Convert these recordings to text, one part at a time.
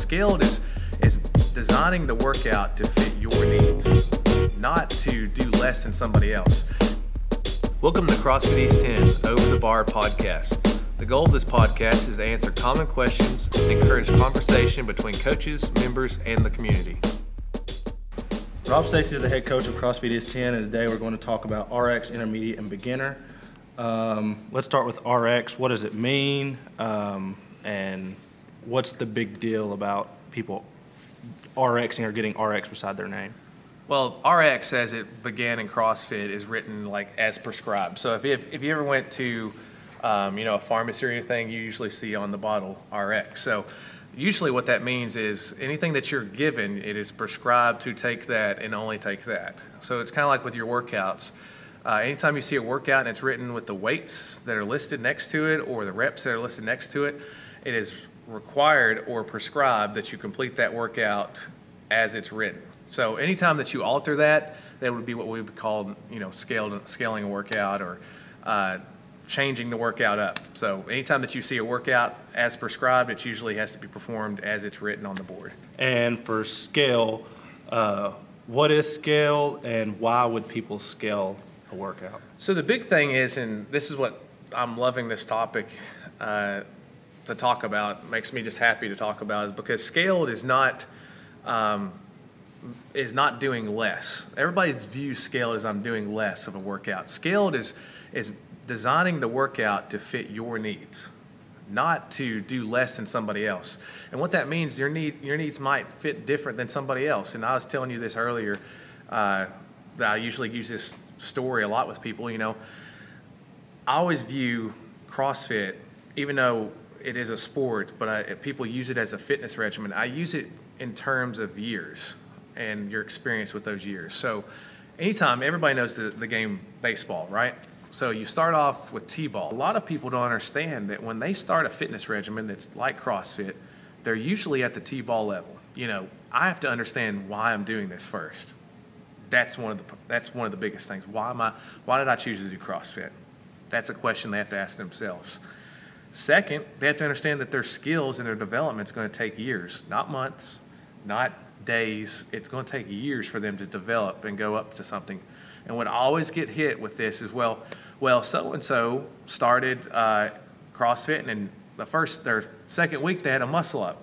scaled is designing the workout to fit your needs, not to do less than somebody else. Welcome to CrossFit East 10's Over the Bar podcast. The goal of this podcast is to answer common questions and encourage conversation between coaches, members, and the community. Rob Stacy is the head coach of CrossFit East 10, and today we're going to talk about RX, Intermediate, and Beginner. Let's start with RX. What does it mean, and what's the big deal about people RXing or getting RX beside their name? Well, RX, as it began in CrossFit, is written like as prescribed. So if you ever went to a pharmacy or anything, you usually see on the bottle RX. So usually what that means is anything that you're given, it is prescribed to take that and only take that. So it's kind of like with your workouts. Anytime you see a workout and it's written with the weights that are listed next to it or the reps that are listed next to it, it is required or prescribed that you complete that workout as it's written. So anytime that you alter that, that would be what we would call, scaling a workout or changing the workout up. So anytime that you see a workout as prescribed, it usually has to be performed as it's written on the board. And for scale, what is scale and why would people scale a workout? So the big thing is, and this is what I'm loving this topic to talk about, makes me just happy to talk about, is because scaled is not doing less. Everybody views scaled as I'm doing less of a workout. Scaled is designing the workout to fit your needs, not to do less than somebody else. And what that means, your needs might fit different than somebody else. And I was telling you this earlier, that I usually use this story a lot with people. I always view CrossFit, even though it is a sport, but people use it as a fitness regimen. I use it in terms of years and your experience with those years. So anytime, everybody knows the game baseball, right? So you start off with T-ball. A lot of people don't understand that when they start a fitness regimen that's like CrossFit, they're usually at the T-ball level. I have to understand why I'm doing this first. That's one of the biggest things. Why did I choose to do CrossFit? That's a question they have to ask themselves. Second, they have to understand that their skills and their development is going to take years, not months, not days. It's going to take years for them to develop and go up to something. And what I always get hit with this is, well, so-and-so started CrossFit, and their second week they had a muscle up.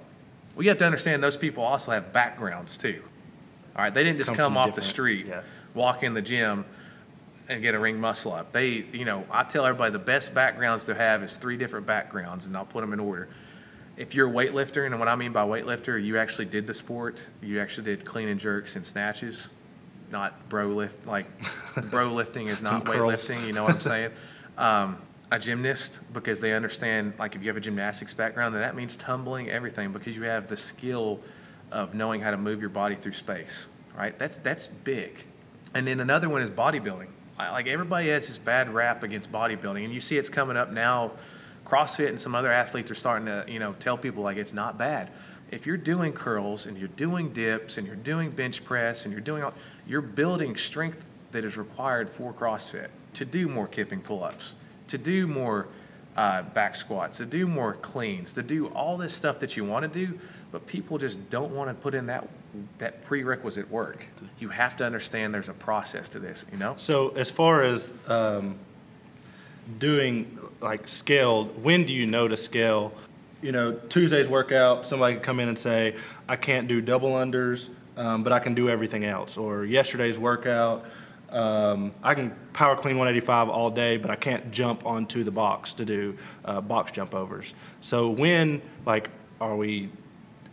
Well, you have to understand those people also have backgrounds too. All right, they didn't just come off the street, walk in the gym, and get a ring muscle up. I tell everybody the best backgrounds to have is 3 different backgrounds, and I'll put them in order. If you're a weightlifter, and what I mean by weightlifter, you actually did the sport. You actually did clean and jerks and snatches. Not bro lift, like bro lifting is not weightlifting, you know what I'm saying? A gymnast, because they understand, like if you have a gymnastics background, then that means tumbling, everything, because you have the skill of knowing how to move your body through space, right? That's big. And then another one is bodybuilding. Like everybody has this bad rap against bodybuilding, and you see it's coming up now. CrossFit and some other athletes are starting to, tell people like it's not bad. If you're doing curls and you're doing dips and you're doing bench press and you're building strength that is required for CrossFit to do more kipping pull-ups, to do more back squats, to do more cleans, to do all this stuff that you want to do, but people just don't want to put in that prerequisite work. You have to understand there's a process to this, So as far as doing like scaled, when do you know to scale? Tuesday's workout, somebody could come in and say, I can't do double unders, but I can do everything else. Or yesterday's workout, I can power clean 185 all day, but I can't jump onto the box to do box jump overs. So when, are we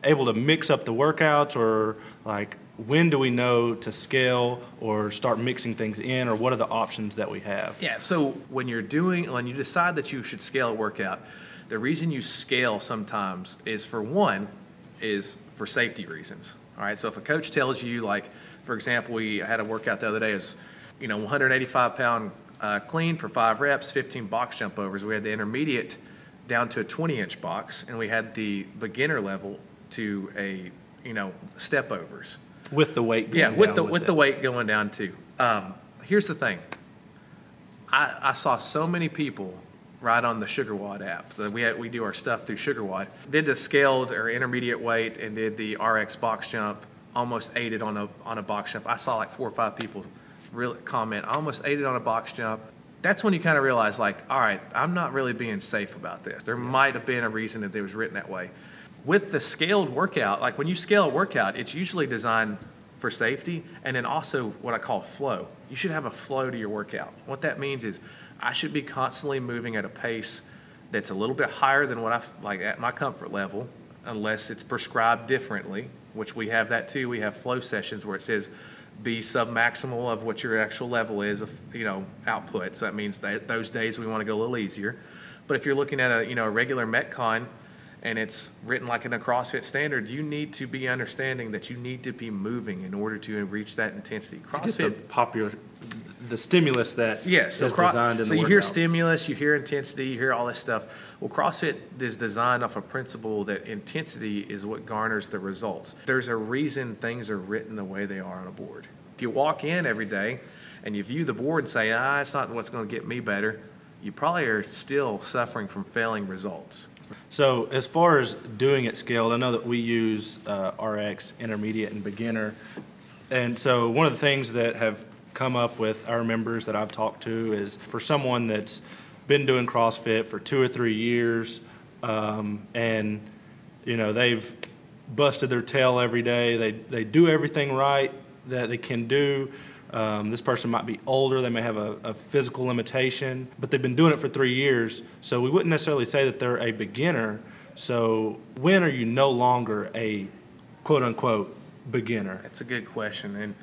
able to mix up the workouts, or when do we know to scale or start mixing things in, or what are the options that we have? Yeah, so when you decide that you should scale a workout, the reason you scale sometimes is for safety reasons. All right, so if a coach tells you, for example, we had a workout the other day, it was 185-pound clean for 5 reps, 15 box jump overs. We had the intermediate down to a 20-inch box, and we had the beginner level to a step overs. With the weight going down. With the weight going down too. Here's the thing. I saw so many people right on the SugarWOD app. We do our stuff through SugarWOD. Did the scaled or intermediate weight and did the RX box jump. Almost ate it on a box jump. I saw like 4 or 5 people really comment. I almost ate it on a box jump. That's when you kind of realize, like, all right, I'm not really being safe about this. There might have been a reason that it was written that way. With the scaled workout, like when you scale a workout, it's usually designed for safety and then also what I call flow. You should have a flow to your workout. What that means is I should be constantly moving at a pace that's a little bit higher than what I like at my comfort level, unless it's prescribed differently, which we have that too. We have flow sessions where it says be sub-maximal of what your actual level is of, output. So that means that those days we want to go a little easier. But if you're looking at a regular Metcon and it's written like in a CrossFit standard, you need to be understanding that you need to be moving in order to reach that intensity. CrossFit, the stimulus that is designed in the So you workout. hear stimulus, you hear intensity, you hear all this stuff. Well, CrossFit is designed off a principle that intensity is what garners the results. There's a reason things are written the way they are on a board. If you walk in every day and you view the board and say, it's not what's going to get me better, you probably are still suffering from failing results. So as far as doing it scaled, I know that we use RX, intermediate, and beginner. And so one of the things that have come up with our members that I've talked to is for someone that's been doing CrossFit for 2 or 3 years, and they've busted their tail every day. They do everything right that they can do. This person might be older, they may have a physical limitation, but they've been doing it for 3 years, so we wouldn't necessarily say that they're a beginner. So when are you no longer a quote-unquote beginner? That's a good question, and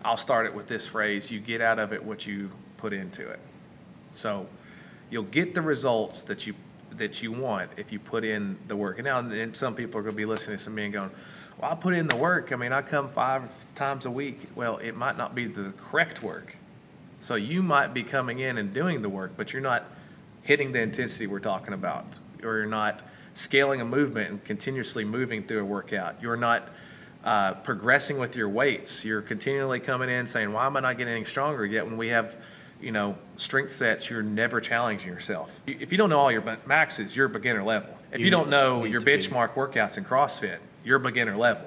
I'll start it with this phrase: you get out of it what you put into it. So you'll get the results that you want if you put in the work. And now and some people are going to be listening to me and going, well, I put in the work. I mean, I come 5 times a week. Well, it might not be the correct work. So you might be coming in and doing the work, but you're not hitting the intensity we're talking about, or you're not scaling a movement and continuously moving through a workout. You're not progressing with your weights. You're continually coming in saying, why am I not getting any stronger? Yet when we have strength sets, you're never challenging yourself. If you don't know all your maxes, you're beginner level. If you don't know your benchmark workouts in CrossFit, you're beginner level.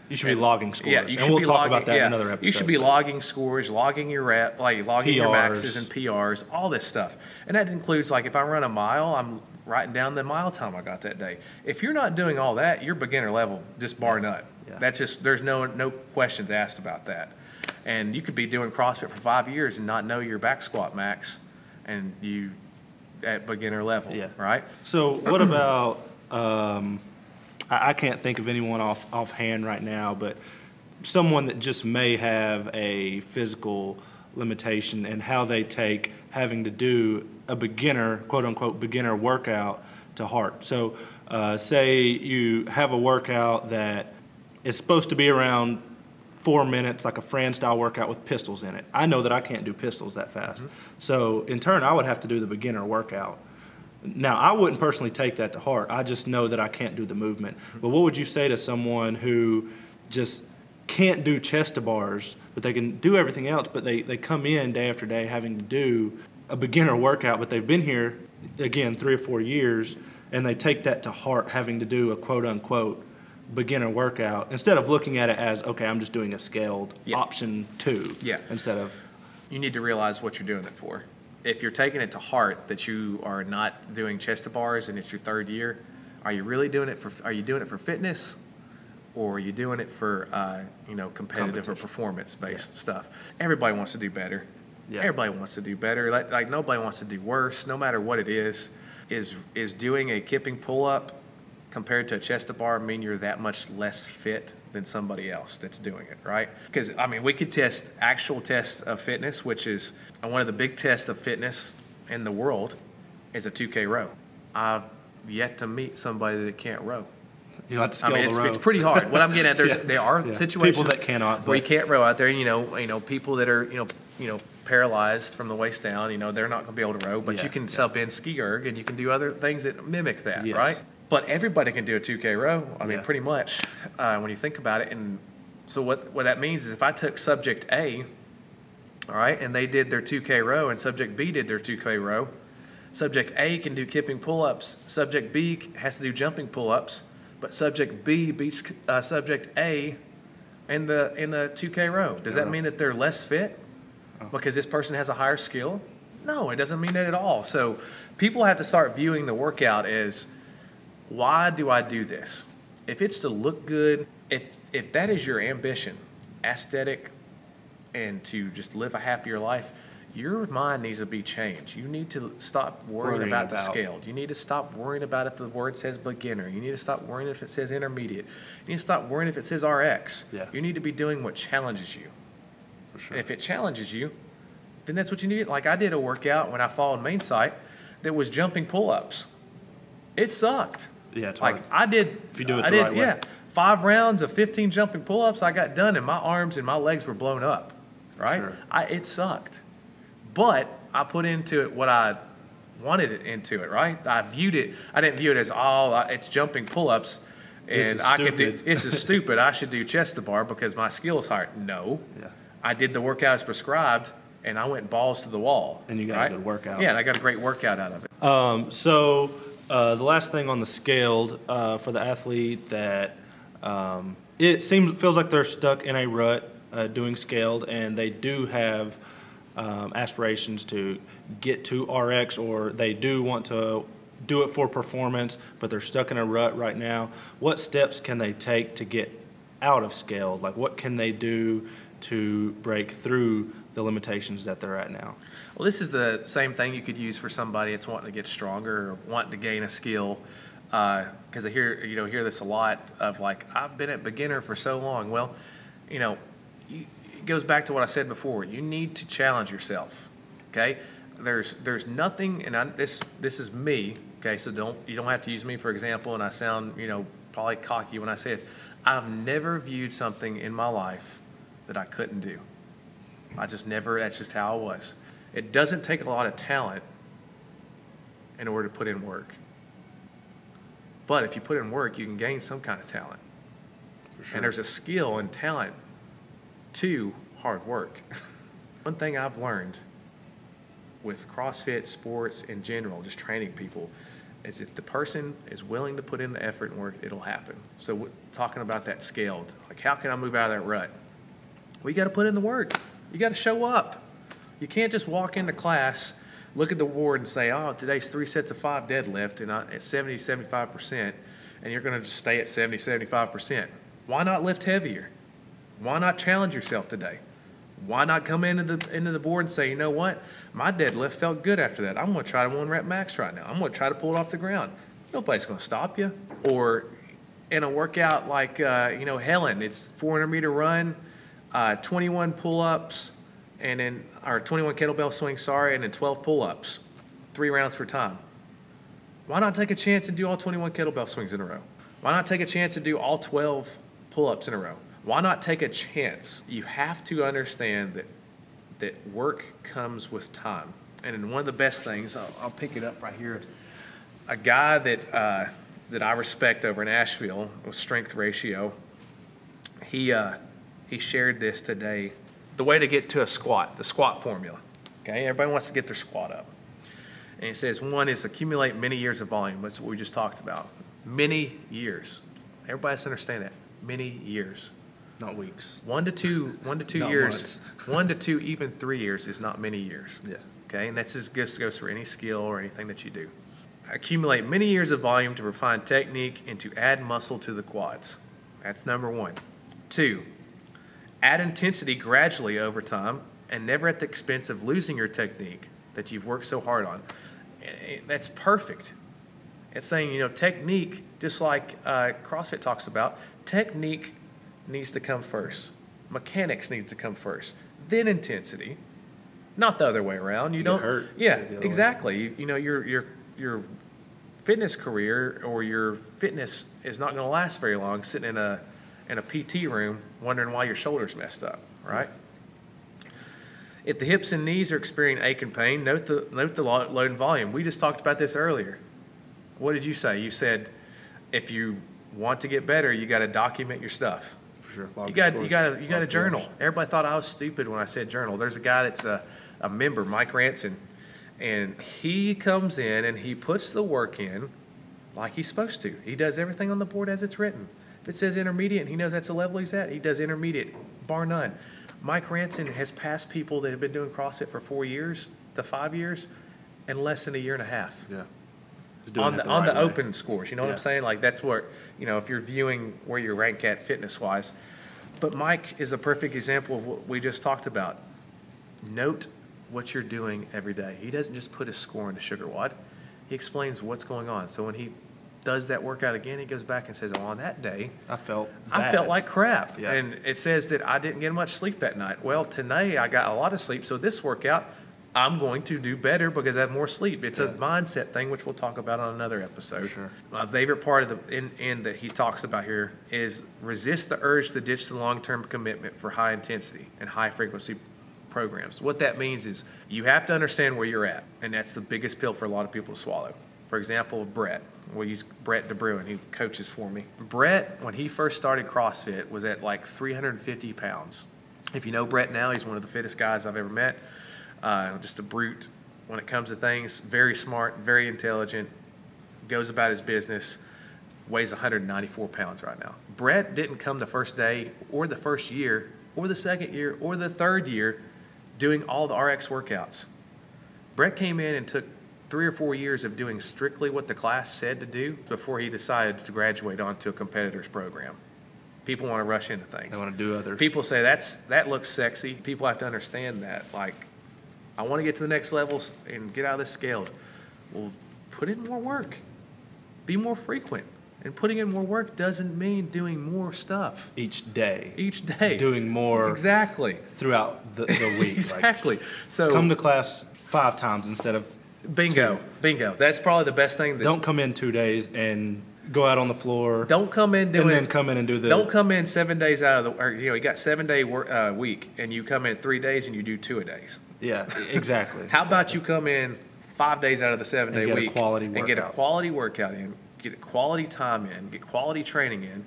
You should be logging scores. Yeah, you should and we'll be talk about that in another episode. You should be logging scores, logging your logging your maxes and PRs, all this stuff. And that includes, like, if I run a mile, I'm writing down the mile time I got that day. If you're not doing all that, you're beginner level, just bar none. Yeah. That's just, there's no questions asked about that. And you could be doing CrossFit for 5 years and not know your back squat max, and you at beginner level, right? So what about, I can't think of anyone offhand right now, but someone that just may have a physical limitation and how they take having to do a beginner, quote unquote, beginner workout to heart. So say you have a workout that is supposed to be around 4 minutes, like a Fran style workout with pistols in it. I know that I can't do pistols that fast. Mm-hmm. So in turn, I would have to do the beginner workout. Now, I wouldn't personally take that to heart. I just know that I can't do the movement. Mm-hmm. But what would you say to someone who just can't do chest to bars, but they can do everything else, but they come in day after day having to do a beginner workout, but they've been here, again, 3 or 4 years, and they take that to heart, having to do a quote unquote beginner workout, instead of looking at it as, okay, I'm just doing a scaled option 2, instead of... You need to realize what you're doing it for. If you're taking it to heart that you are not doing chest to bars and it's your 3rd year, are you really doing it for fitness, or are you doing it for competitive or performance-based stuff? Everybody wants to do better. Yeah. Everybody wants to do better. Like nobody wants to do worse, no matter what it is. Is doing a kipping pull-up compared to a chest to bar mean you're that much less fit than somebody else that's doing it, right? Because, I mean, we could test actual tests of fitness, which is one of the big tests of fitness in the world is a 2K row. I've yet to meet somebody that can't row. You have to scale the row. It's pretty hard. What I'm getting at, there are situations people that cannot, where you can't row out there. People that are paralyzed from the waist down. They're not going to be able to row, but you can sub in ski erg and you can do other things that mimic that, right? But everybody can do a 2K row. I mean, pretty much when you think about it. And so what that means is if I took subject A, all right, and they did their 2K row, and subject B did their 2K row, Subject A can do kipping pull-ups. Subject B has to do jumping pull-ups, but subject B beats subject A in the 2K row. Does that mean that they're less fit because this person has a higher skill? No, it doesn't mean that at all. So people have to start viewing the workout as, why do I do this? If it's to look good, if that is your ambition, aesthetic, and to just live a happier life, your mind needs to be changed. You need to stop worrying about the scaled. You need to stop worrying about if the word says beginner. You need to stop worrying if it says intermediate. You need to stop worrying if it says RX. Yeah. You need to be doing what challenges you. For sure. And if it challenges you, then that's what you need. Like I did a workout when I followed Main Site that was jumping pull-ups. It sucked. Yeah, it's like hard. I did. If you do it the right way. Yeah, 5 rounds of 15 jumping pull-ups. I got done, and my arms and my legs were blown up. Right? Sure. It sucked. But I put into it what I wanted it into it, right? I didn't view it as, it's jumping pull-ups, and this is stupid. I should do chest to bar because my skill is higher. No. Yeah. I did the workout as prescribed, and I went balls to the wall. And you got a good workout. Yeah, and I got a great workout out of it. So the last thing on the scaled for the athlete that feels like they're stuck in a rut doing scaled, and they do have aspirations to get to RX, or they do want to do it for performance, but they're stuck in a rut right now. What steps can they take to get out of scaled? Like, what can they do to break through the limitations that they're at now? Well, this is the same thing you could use for somebody that's wanting to get stronger or wanting to gain a skill. Because I hear this a lot of like, I've been at beginner for so long. Well, it goes back to what I said before. You need to challenge yourself. Okay, there's nothing, and this is me. Okay, so you don't have to use me for example. And I sound probably cocky when I say this. I've never viewed something in my life that I couldn't do. I just never. That's just how I was. It doesn't take a lot of talent in order to put in work. But if you put in work, you can gain some kind of talent. For sure. And there's a skill and talent to hard work. One thing I've learned with CrossFit, sports in general, just training people, is if the person is willing to put in the effort and work, it'll happen. So talking about that scaled, like how can I move out of that rut? Well, you got to put in the work. You got to show up. You can't just walk into class, look at the board and say, today's 3 sets of 5 deadlift and at 70, 75%, and you're going to just stay at 70, 75%. Why not lift heavier? Why not challenge yourself today? Why not come into the board and say, you know what? My deadlift felt good after that. I'm going to try to 1 rep max right now. I'm going to try to pull it off the ground. Nobody's going to stop you. Or in a workout like, Helen, it's 400-meter run, 21 pull-ups, and then, or 21 kettlebell swings, and then 12 pull-ups, 3 rounds for time. Why not take a chance and do all 21 kettlebell swings in a row? Why not take a chance and do all 12 pull-ups in a row? Why not take a chance? You have to understand that work comes with time. And then one of the best things, I'll pick it up right here, a guy that I respect over in Asheville with Strength Ratio, he shared this today. The way to get to a squat, the squat formula. Okay, everybody wants to get their squat up. And he says 1 is accumulate many years of volume. That's what we just talked about. Many years. Everybody has to understand that. Many years. Not weeks. 1 to 2 Not years. months. 1 to 2, even 3 years is not many years. Yeah. Okay, and that's just goes for any skill or anything that you do. Accumulate many years of volume to refine technique and to add muscle to the quads. That's number 1. 2, add intensity gradually over time and never at the expense of losing your technique that you've worked so hard on. That's perfect. It's saying, technique, just like CrossFit talks about, technique needs to come first. Mechanics needs to come first. Then intensity, not the other way around. You don't hurt. Yeah, exactly. Your fitness career or your fitness is not going to last very long sitting in a PT room wondering why your shoulder's messed up, right? If the hips and knees are experiencing ache and pain, note the load and volume. We just talked about this earlier. What did you say? You said if you want to get better, you got to document your stuff. For sure. You got to journal. Everybody thought I was stupid when I said journal. There's a guy that's a member, Mike Ranson, And he comes in and he puts the work in like he's supposed to. He does everything on the board as it's written. If it says intermediate and he knows that's the level he's at, he does intermediate, bar none. Mike Ranson has passed people that have been doing CrossFit for 4 years to 5 years in less than a year and a half. Yeah. On the open scores, you know what Yeah. I'm saying? Like that's where, if you're viewing where you rank at fitness-wise. But Mike is a perfect example of what we just talked about. Note what you're doing every day. He doesn't just put his score into Sugar Wad. He explains what's going on. So when he does that workout again, he goes back and says, on that day, I felt like crap. Yeah. And it says that I didn't get much sleep that night. Well, today I got a lot of sleep. So this workout, I'm going to do better because I have more sleep. It's a mindset thing, which we'll talk about on another episode. Sure. My favorite part of the end that he talks about here is resist the urge to ditch the long-term commitment for high intensity and high frequency programs. What that means is you have to understand where you're at, and that's the biggest pill for a lot of people to swallow. For example, Brett. We'll use Brett DeBruin. He coaches for me. Brett, when he first started CrossFit, was at like 350 pounds. If you know Brett now, he's one of the fittest guys I've ever met. Just a brute when it comes to things. Very smart, very intelligent, goes about his business, weighs 194 pounds right now. Brett didn't come the first day or the first year or the second year or the third year doing all the RX workouts. Brett came in and took 3 or 4 years of doing strictly what the class said to do before he decided to graduate onto a competitor's program. People want to rush into things. They want to do other. People say that looks sexy. People have to understand that. Like, I want to get to the next levels and get out of this scaled. Well, put in more work. Be more frequent. And putting in more work doesn't mean doing more stuff. Each day. Doing more. Exactly. Throughout the week. Exactly. Like, so come to class 5 times instead of Bingo. That's probably the best thing. Don't come in 2 days and go out on the floor. Don't come in doing. And then come in and do the. Don't come in 7 days out of the. Or, you got 7-day week, and you come in 3 days and you do 2 a days. Yeah, exactly. How about you come in 5 days out of the 7-day week and get a quality workout in, get a quality time in, get quality training in,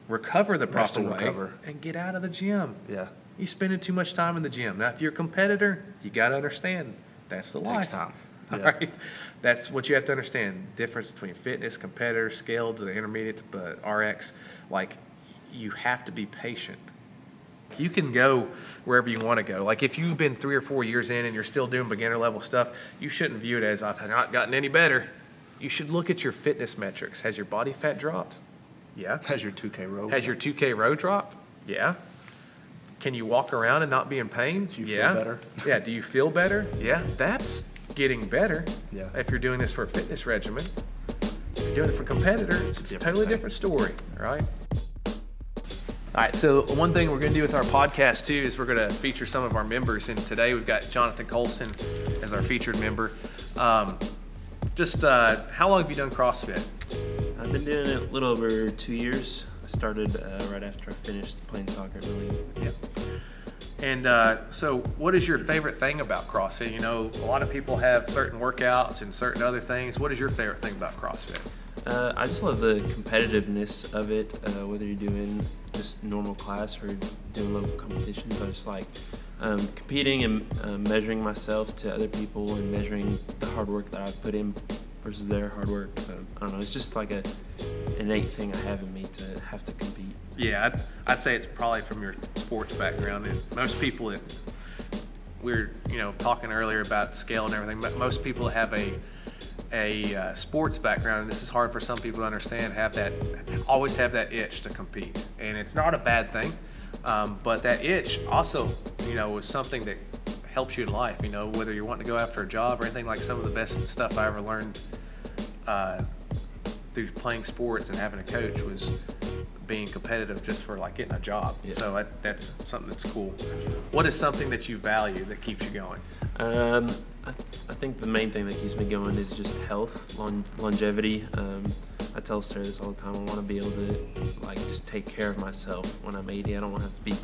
recover the proper way, and get out of the gym. Yeah. You're spending too much time in the gym. Now, if you're a competitor, you got to understand that's the life. Takes time. All right, that's what you have to understand. Difference between fitness, competitor, scaled to the intermediate, but RX. Like, you have to be patient. You can go wherever you want to go. Like, if you've been 3 or 4 years in and you're still doing beginner level stuff, you shouldn't view it as I've not gotten any better. You should look at your fitness metrics. Has your body fat dropped? Yeah. Has your 2K row? Has your 2K row dropped? Yeah. Can you walk around and not be in pain? Do you feel better? Yeah. Do you feel better? Yeah. That's getting better. Yeah. If you're doing this for a fitness regimen. If you're doing it for a competitor, it's a totally different story, right? All right, so one thing we're going to do with our podcast too is we're going to feature some of our members, and today we've got Johnathan Colson as our featured member. How long have you done CrossFit? I've been doing it a little over 2 years. I started right after I finished playing soccer, I believe. Yep. And so what is your favorite thing about CrossFit? You know, a lot of people have certain workouts and certain other things. What is your favorite thing about CrossFit? I just love the competitiveness of it, whether you're doing just normal class or doing local competitions. I just like competing and measuring myself to other people and measuring the hard work that I've put in versus their hard work. So, I don't know, it's just like an innate thing I have in me to have to compete. Yeah, I'd say it's probably from your sports background. And most people, we were talking earlier about scale and everything, but most people have a sports background, and this is hard for some people to understand, always have that itch to compete. And it's not a bad thing, but that itch also, is something that helps you in life, whether you're wanting to go after a job or anything. Like, some of the best stuff I ever learned through playing sports and having a coach was being competitive just for like getting a job. Yeah. So that's something that's cool. What is something that you value that keeps you going? I think the main thing that keeps me going is just health, longevity. I tell Sarah this all the time. I want to be able to just take care of myself when I'm 80. I don't want to have to be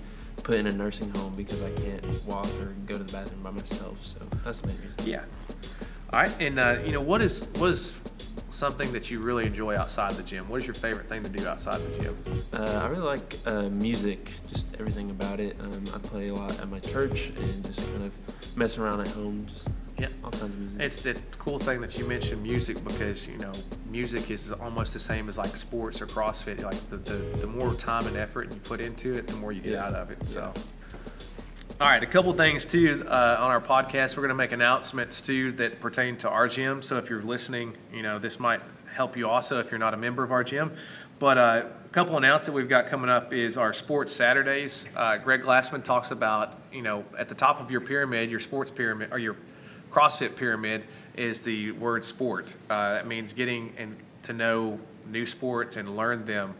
put in a nursing home because I can't walk or go to the bathroom by myself. So that's the main reason. Yeah. All right. And what is something that you really enjoy outside the gym? What is your favorite thing to do outside the gym? I really like music, just everything about it. I play a lot at my church and just kind of mess around at home, just Yeah. all kinds of music. It's a cool thing that you mentioned music, because music is almost the same as like sports or CrossFit. Like the more time and effort you put into it, the more you get out of it. So, all right, a couple things too on our podcast. We're going to make announcements too that pertain to our gym. So if you're listening, this might help you also if you're not a member of our gym. But a couple announcements that we've got coming up is our Sports Saturdays. Greg Glassman talks about, at the top of your pyramid, your sports pyramid, or your CrossFit pyramid, is the word sport. That means getting to know new sports and learn them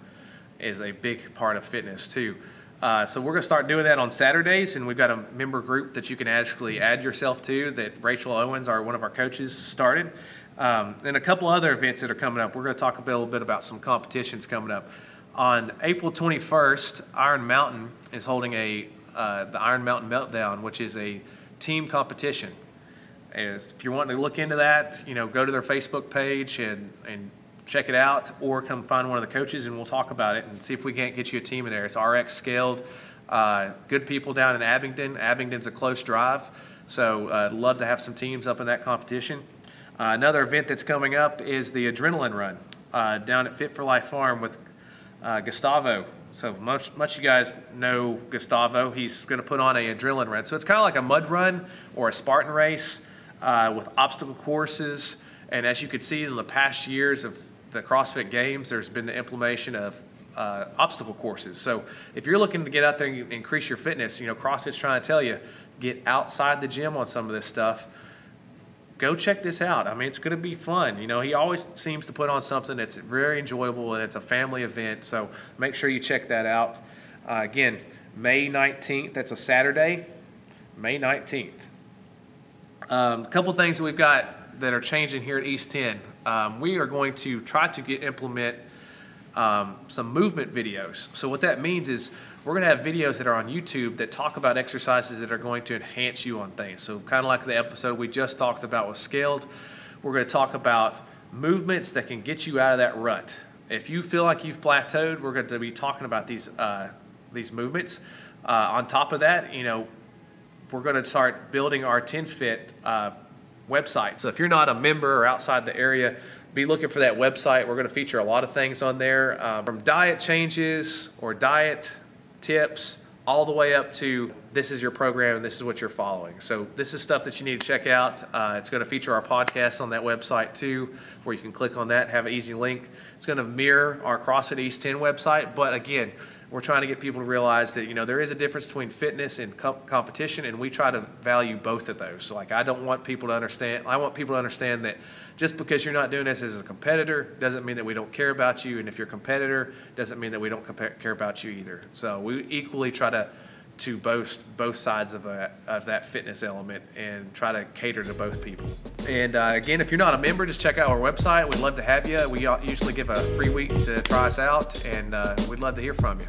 is a big part of fitness too. So we're going to start doing that on Saturdays, and we've got a member group that you can actually add yourself to that Rachel Owens, one of our coaches, started. And a couple other events that are coming up. We're going to talk a little bit about some competitions coming up. On April 21st, Iron Mountain is holding the Iron Mountain Meltdown, which is a team competition. If you're wanting to look into that, go to their Facebook page and check it out, or come find one of the coaches and we'll talk about it and see if we can't get you a team in there. It's RX scaled, good people down in Abingdon. Abingdon's a close drive, so I'd love to have some teams up in that competition. Another event that's coming up is the Adrenaline Run down at Fit for Life Farm with Gustavo. So much you guys know Gustavo. He's going to put on an adrenaline run. So it's kind of like a mud run or a Spartan race with obstacle courses. And as you can see in the past years of the CrossFit Games, there's been the implementation of obstacle courses. So if you're looking to get out there and increase your fitness, CrossFit's trying to tell you, get outside the gym on some of this stuff. Go check this out. I mean, it's going to be fun. He always seems to put on something that's very enjoyable, and it's a family event. So make sure you check that out. Again, May 19th. That's a Saturday, May 19th. A couple things that we've got that are changing here at East 10. We are going to try to implement some movement videos. So what that means is we're going to have videos that are on YouTube that talk about exercises that are going to enhance you on things. So kind of like the episode we just talked about with Scaled, we're going to talk about movements that can get you out of that rut. If you feel like you've plateaued, we're going to be talking about these movements. On top of that, we're going to start building our 10Fit website. So if you're not a member or outside the area, be looking for that website. We're going to feature a lot of things on there, from diet changes or diet tips all the way up to this is your program and this is what you're following. So this is stuff that you need to check out. It's going to feature our podcast on that website too, where you can click on that, have an easy link. It's going to mirror our CrossFit East 10 website, but again, we're trying to get people to realize that there is a difference between fitness and competition, and we try to value both of those. So I want people to understand that just because you're not doing this as a competitor doesn't mean that we don't care about you, and if you're a competitor doesn't mean that we don't care about you either. So we equally try to boast both sides of that fitness element and try to cater to both people. And again, if you're not a member, just check out our website. We'd love to have you. We usually give a free week to try us out, and we'd love to hear from you.